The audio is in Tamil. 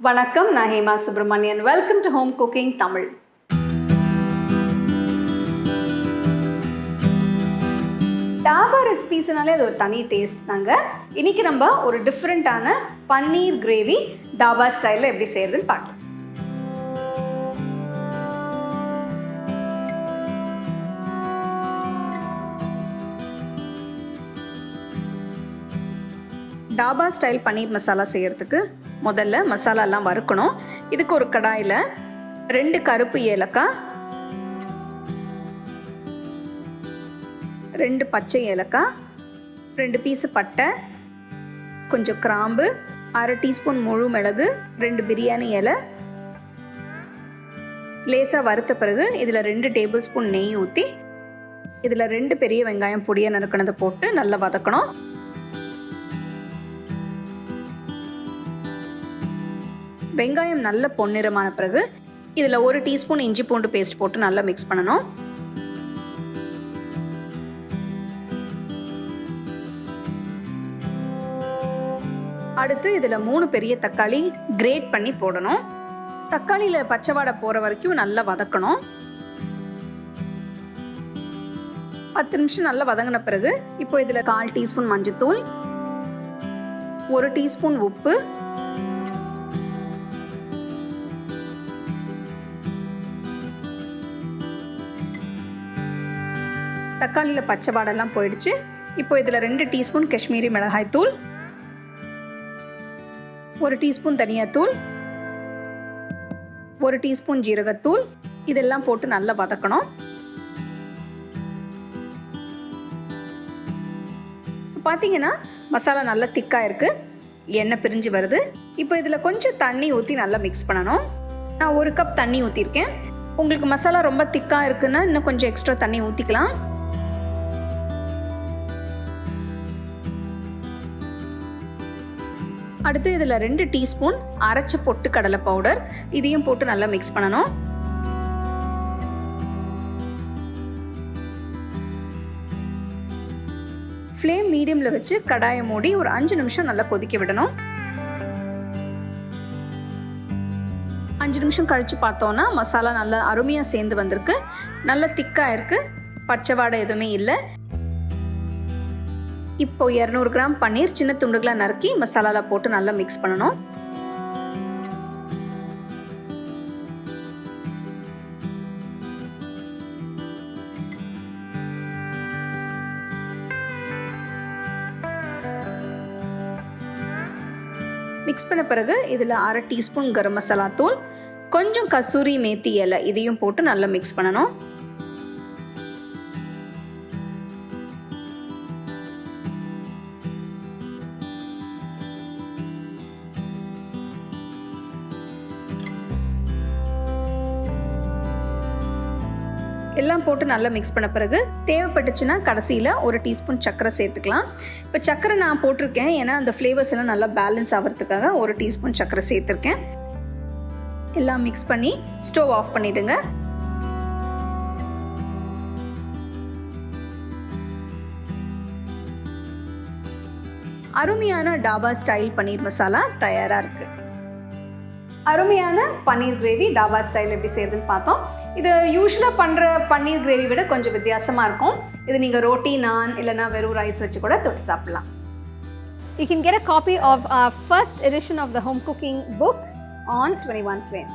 வணக்கம், நான் Hema Subramanian. Welcome to Home Cooking Tamil. Dhaba ரெசிபீஸ்னாலே அது ஒரு தனி டேஸ்ட் தாங்க. இன்னைக்கு நம்ம ஒரு டிஃப்ரெண்ட்டான பன்னீர் கிரேவி டாபா ஸ்டைலில் எப்படி செய்யறதுன்னு பார்க்கலாம். டாபா ஸ்டைல் பன்னீர் மசாலா செய்யறதுக்கு முதல்ல மசாலாலாம் வறுக்கணும். இதுக்கு ஒரு கடாயில் 2 கருப்பு ஏலக்காய், 2 பச்சை ஏலக்காய், 2 பீஸு பட்டை, கொஞ்சம் கிராம்பு, 1/2 டீஸ்பூன் முழு மிளகு, 2 பிரியாணி இலை, லேசாக வறுத்த பிறகு இதில் 2 டேபிள் ஸ்பூன் நெய் ஊற்றி இதில் 2 பெரிய வெங்காயம் பொடியாக நறுக்கினதை போட்டு நல்லா வதக்கணும். வெங்காயம் நல்ல பொன்னிறமான பிறகு இதில் 1 டீஸ்பூன் இஞ்சி பூண்டு பேஸ்ட் போட்டு நல்லா மிக்ஸ் பண்ணணும். அடுத்து இதில் 3 பெரிய தக்காளி கிரேட் பண்ணி போடணும். தக்காளியில் பச்சை வாடை போகிற வரைக்கும் நல்லா வதக்கணும். 10 நிமிஷம் நல்லா வதங்கின பிறகு இப்போ இதில் 1/4 டீஸ்பூன் மஞ்சத்தூள், 1 டீஸ்பூன் உப்பு, தக்காளியில் பச்சை வாடெல்லாம் போயிடுச்சு. இப்போ இதில் 2 டீஸ்பூன் காஷ்மீரி மிளகாய் தூள், 1 டீஸ்பூன் தனியாத்தூள், 1 டீஸ்பூன் ஜீரகத்தூள் இதெல்லாம் போட்டு நல்லா வதக்கணும். பார்த்தீங்கன்னா மசாலா நல்லா திக்காக இருக்குது, எண்ணெய் பிரிஞ்சு வருது. இப்போ இதில் கொஞ்சம் தண்ணி ஊற்றி நல்லா மிக்ஸ் பண்ணணும். நான் 1 கப் தண்ணி ஊற்றிருக்கேன். உங்களுக்கு மசாலா ரொம்ப திக்காக இருக்குன்னா இன்னும் கொஞ்சம் எக்ஸ்ட்ரா தண்ணி ஊற்றிக்கலாம். அடுத்து இதில் 2 டீஸ்பூன் அரைச்ச பொட்டு கடலை பவுடர் இதையும் போட்டு நல்லா மிக்ஸ் பண்ணணும். ஃப்ளேம் மீடியமில் வச்சு கடாயை மூடி ஒரு 5 நிமிஷம் நல்லா கொதிக்க விடணும். 5 நிமிஷம் கழித்து பார்த்தோன்னா மசாலா நல்லா அருமையாக சேர்ந்து வந்திருக்கு. நல்லா திக்காக இருக்குது, பச்சை வாடை எதுவுமே இல்லை. இப்போ 200 கிராம் பன்னீர் சின்ன துண்டுகளாக நறுக்கி மசாலாவில் போட்டு நல்லா மிக்ஸ் பண்ணணும். மிக்ஸ் பண்ண பிறகு இதில் 1/2 டீஸ்பூன் கரம் மசாலா தூள், கொஞ்சம் கசூரி மேத்தி இலை இதையும் போட்டு நல்லா மிக்ஸ் பண்ணணும். எல்லாம் போட்டு நல்லா மிக்ஸ் பண்ண பிறகு தேவைப்பட்டுச்சுன்னா கடைசியில் 1 டீஸ்பூன் சர்க்கரை சேர்த்துக்கலாம். இப்போ சர்க்கரை நான் போட்டிருக்கேன் ஏன்னா அந்த ஃப்ளேவர்ஸ் எல்லாம் நல்லா பேலன்ஸ் ஆகிறதுக்காக 1 டீஸ்பூன் சர்க்கரை சேர்த்துருக்கேன். எல்லாம் மிக்ஸ் பண்ணி ஸ்டவ் ஆஃப் பண்ணிவிடுங்க. அருமையான டாபா ஸ்டைல் பன்னீர் மசாலா தயாராக இருக்குது. அருமையான பன்னீர் கிரேவி டாபா ஸ்டைல் எப்படி செய்யறதுன்னு பார்த்தோம். இது யூஸ்வலாக பண்ணுற பன்னீர் கிரேவி விட கொஞ்சம் வித்தியாசமாக இருக்கும். இது நீங்கள் ரோட்டி, நான் இல்லைனா வெறும் ரைஸ் வச்சு கூட தொட்டு சாப்பிடலாம். You can get a copy of our first edition of the home cooking book on 21 Frames.